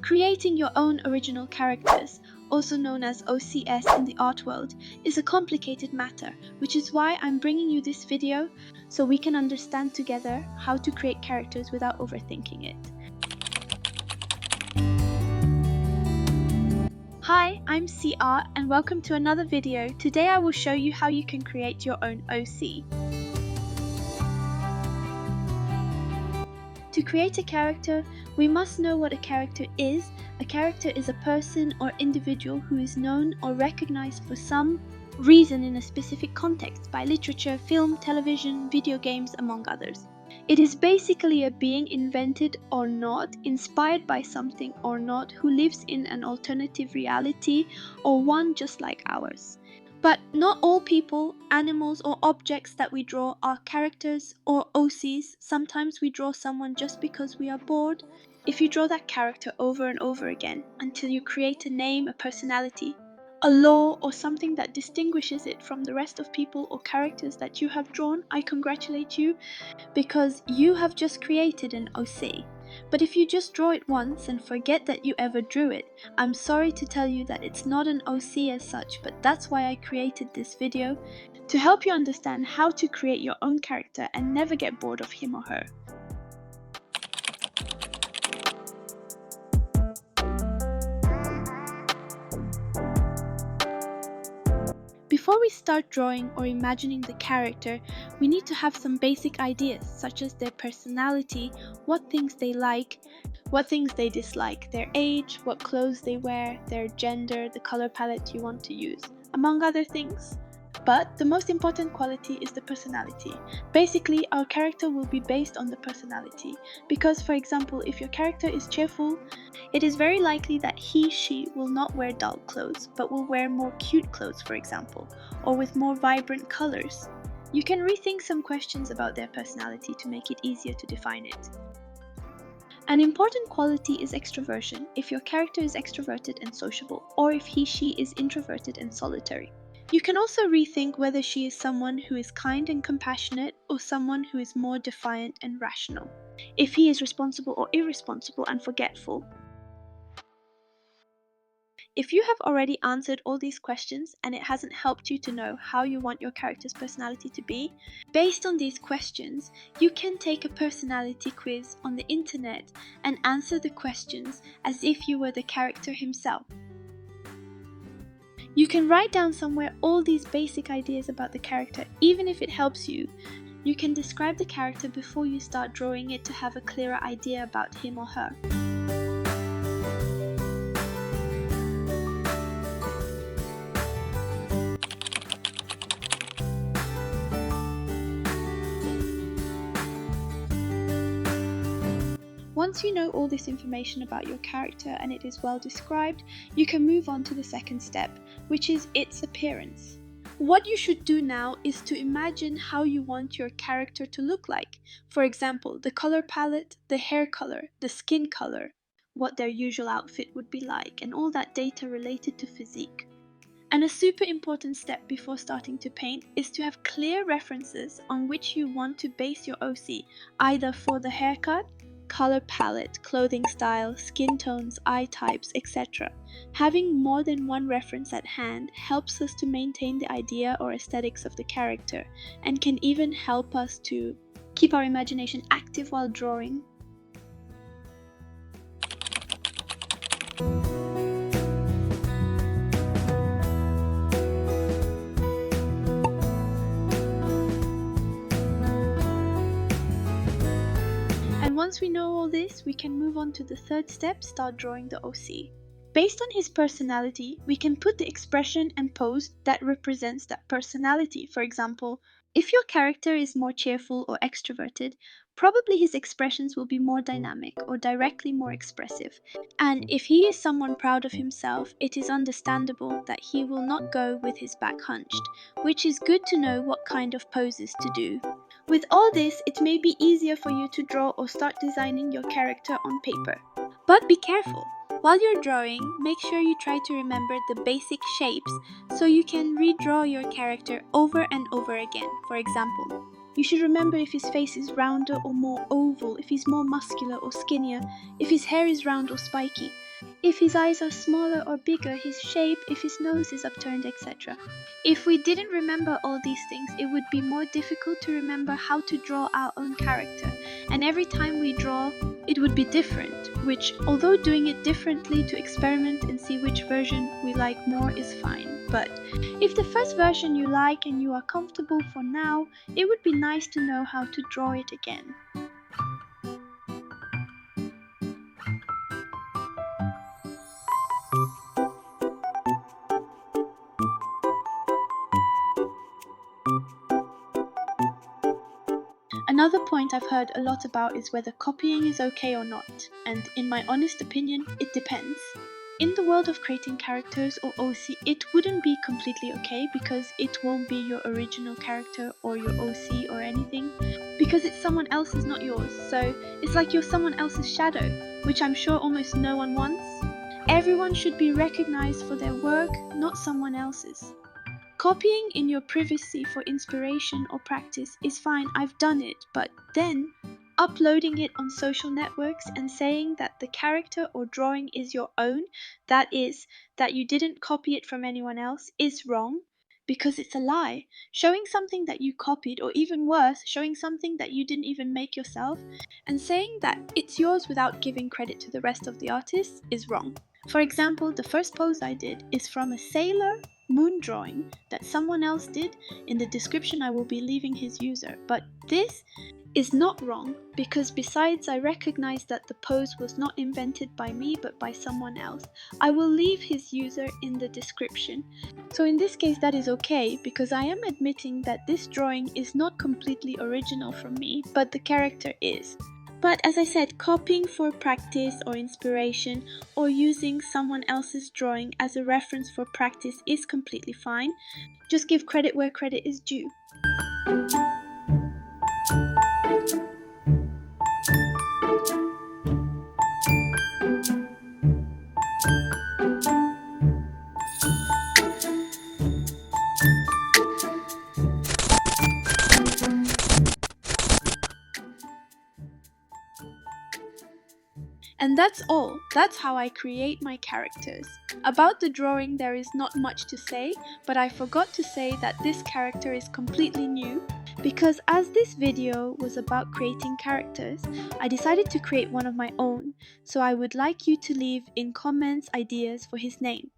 Creating your own original characters, also known as OCS in the art world, is a complicated matter, which is why I'm bringing you this video so we can understand together how to create characters without overthinking it. Hi, I'm CR and welcome to another video. Today I will show you how you can create your own OC. To create a character, we must know what a character is. A character is a person or individual who is known or recognized for some reason in a specific context by literature, film, television, video games, among others. It is basically a being invented or not, inspired by something or not, who lives in an alternative reality or one just like ours. But not all people, animals or objects that we draw are characters or OCs. Sometimes we draw someone just because we are bored. If you draw that character over and over again until you create a name, a personality, a law or something that distinguishes it from the rest of people or characters that you have drawn, I congratulate you because you have just created an OC. But if you just draw it once and forget that you ever drew it, I'm sorry to tell you that it's not an OC as such, but that's why I created this video, to help you understand how to create your own character and never get bored of him or her. Before we start drawing or imagining the character, we need to have some basic ideas such as their personality, what things they like, what things they dislike, their age, what clothes they wear, their gender, the color palette you want to use, among other things. But the most important quality is the personality. Basically, our character will be based on the personality. Because, for example, if your character is cheerful, it is very likely that she will not wear dull clothes, but will wear more cute clothes, for example, or with more vibrant colors. You can rethink some questions about their personality to make it easier to define it. An important quality is extroversion, if your character is extroverted and sociable, or if she is introverted and solitary. You can also rethink whether she is someone who is kind and compassionate or someone who is more defiant and rational. If he is responsible or irresponsible and forgetful. If you have already answered all these questions and it hasn't helped you to know how you want your character's personality to be, based on these questions, you can take a personality quiz on the internet and answer the questions as if you were the character himself. You can write down somewhere all these basic ideas about the character, even if it helps you. You can describe the character before you start drawing it to have a clearer idea about him or her. Once you know all this information about your character and it is well described, you can move on to the second step, which is its appearance. What you should do now is to imagine how you want your character to look like. For example, the color palette, the hair color, the skin color, what their usual outfit would be like, and all that data related to physique. And a super important step before starting to paint is to have clear references on which you want to base your OC, either for the haircut, color palette, clothing style, skin tones, eye types, etc. Having more than one reference at hand helps us to maintain the idea or aesthetics of the character and can even help us to keep our imagination active while drawing. Once we know all this, we can move on to the third step, start drawing the OC. Based on his personality, we can put the expression and pose that represents that personality. For example, if your character is more cheerful or extroverted, probably his expressions will be more dynamic or directly more expressive. And if he is someone proud of himself, it is understandable that he will not go with his back hunched, which is good to know what kind of poses to do. With all this, it may be easier for you to draw or start designing your character on paper. But be careful! While you're drawing, make sure you try to remember the basic shapes so you can redraw your character over and over again. For example, you should remember if his face is rounder or more oval, if he's more muscular or skinnier, if his hair is round or spiky. If his eyes are smaller or bigger, his shape, if his nose is upturned, etc. If we didn't remember all these things, it would be more difficult to remember how to draw our own character. And every time we draw, it would be different, which, although doing it differently to experiment and see which version we like more is fine. But if the first version you like and you are comfortable for now, it would be nice to know how to draw it again. Another point I've heard a lot about is whether copying is okay or not, and in my honest opinion, it depends. In the world of creating characters or OC, it wouldn't be completely okay because it won't be your original character or your OC or anything, because it's someone else's, not yours. So it's like you're someone else's shadow, which I'm sure almost no one wants. Everyone should be recognized for their work, not someone else's. Copying in your privacy for inspiration or practice is fine, I've done it, but then uploading it on social networks and saying that the character or drawing is your own, that is, that you didn't copy it from anyone else, is wrong because it's a lie. Showing something that you copied, or even worse, showing something that you didn't even make yourself, and saying that it's yours without giving credit to the rest of the artists is wrong. For example, the first pose I did is from a Sailor Moon drawing that someone else did. In the description I will be leaving his user, but this is not wrong because besides I recognize that the pose was not invented by me but by someone else. I will leave his user in the description. So in this case that is okay because I am admitting that this drawing is not completely original from me, but the character is. But as I said, copying for practice or inspiration or using someone else's drawing as a reference for practice is completely fine. Just give credit where credit is due. And that's all. That's how I create my characters. About the drawing there is not much to say, but I forgot to say that this character is completely new because as this video was about creating characters, I decided to create one of my own, so I would like you to leave in comments ideas for his name.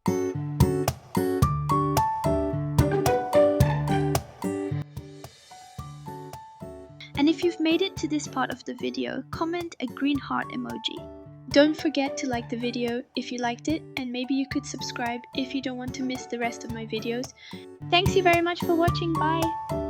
And if you've made it to this part of the video, comment a green heart emoji. Don't forget to like the video if you liked it, and maybe you could subscribe if you don't want to miss the rest of my videos. Thanks you very much for watching, bye!